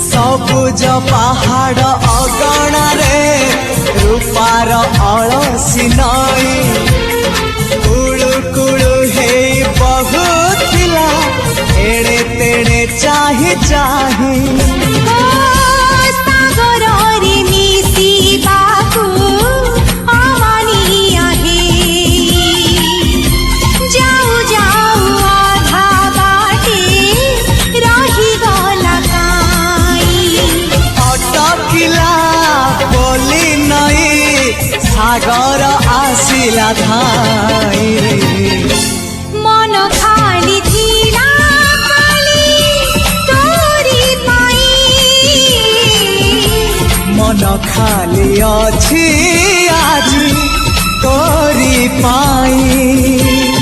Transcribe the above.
सबुज पहाड़ अगणारे रूपार अलसी नई कुळु कुळु हे बहुथिला एड़े तेड़े चाही चाही सागर आसिला धाई मन खाली थिला खाली तोरी पाई मन खाली अछि आज तोरी पाई।